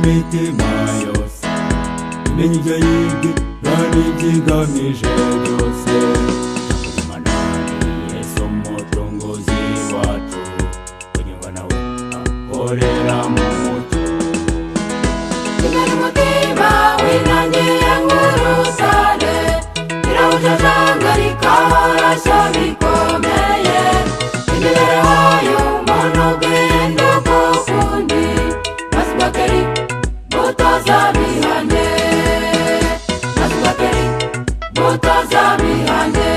imitima yose imenya ibyo yibwira n'ikigamije byose. Imana ni Yesu umucunguzi wacu, kunyurwa nawe akorera mu mucyo. Kigali umutima winangiye nk'urutare, birawujajangarika harashya bikomeye. Imibereho y'umuntu bw'induka ukundi, maze ugakera imbuto z'abihange, maze ugakera imbuto z'abihange.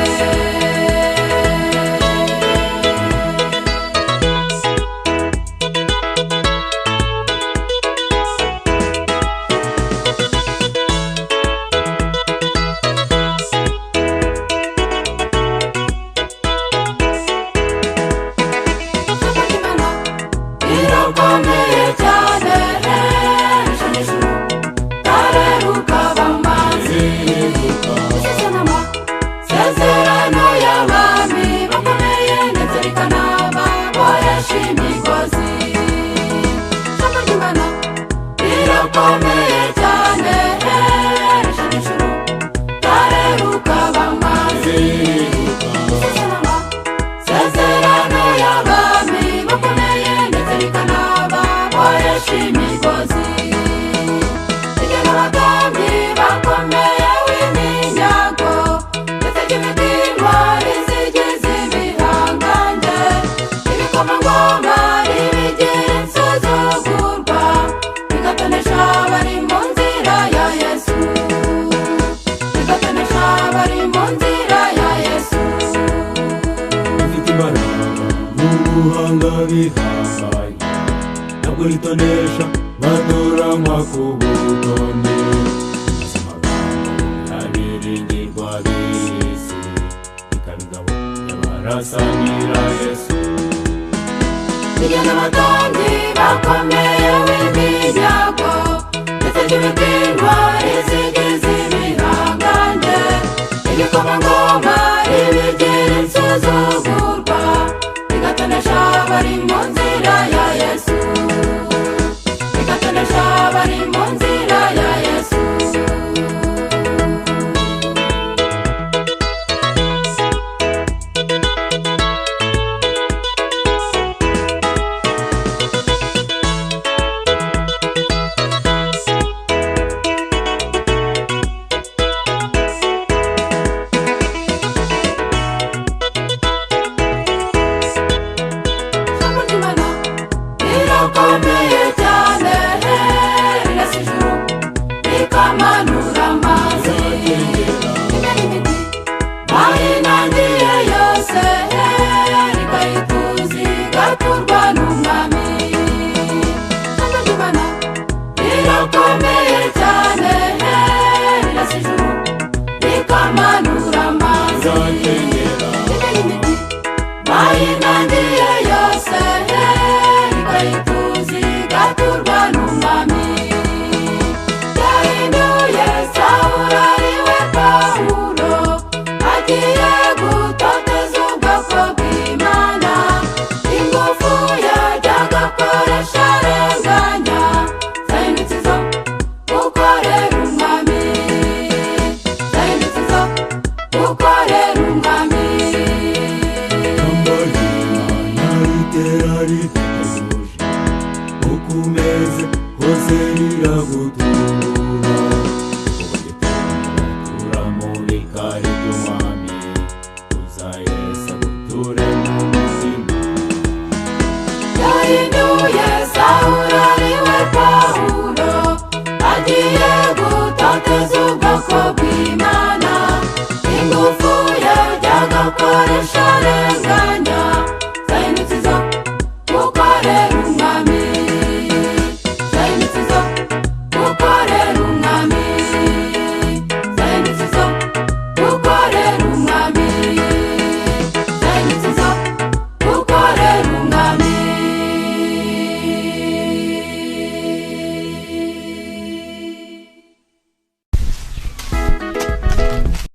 Irakomeye cyane ishami ijuru tareruka bamazi, isezerano amasezerano y'abami bakomeye ndetse rikanababohesha imigozi. Ijambo ry'Imana rirakomeye cyane ishami ijuru tareruka bamazi, isezerano amasezerano y'abami bakomeye ndetse rikanababohesha imigozi. Rigena abagambi bakomeye w'iminyago, ndetse ry'imitima rizigize ibihangange. Ibikomangoma ribigira insuzugurwa, bigatonesha abari mu nzira ya Yesu, bigatonesha abari mu nzira ya Yesu. Rifite imbaraga n'ubuhanga bihambaye, ntabwo ritonesha batoranywa ku butoni. Maze amagambo y'abiringirwa b'isi bikaba ingabo y'abarasanira Yesu. Rigena abagambi bakomeye w'iminyago, ndetse ry'imitima rizigize ibihangange. Ibikomangoma ribigira insuzugurwa, bigatonesha abari mu nzira ya Yesu, bigatonesha abari mu nzira ya Yesu. Ijambo ry'Imana rirakomeye cyane rirasa ijuru rikamanura amazi. Imena imiti bayinangiye yose, rikayituza igaturwa n'umwami. Ijambo ry'Imana rirakomeye cyane rirasa ijuru rikamanura amazi. Imena imiti bayinangiye yose, rikayituza igaturwa n'umwami. Yahinduye Sawuli ari we Pawulo, agiye gutoteza ubwoko bw'Imana. Ingufu yajyaga akoresha arenganya, zahindutse izo gukorera umwami, zahindutse izo gukorera umwami. Ijambo ry'Imana ritera riteguje, uko umeze hose riragutungura. Kuko gitungura mu bikari by'umwami, tuza Yesu aguture mu mutima. Yahinduye Sawuli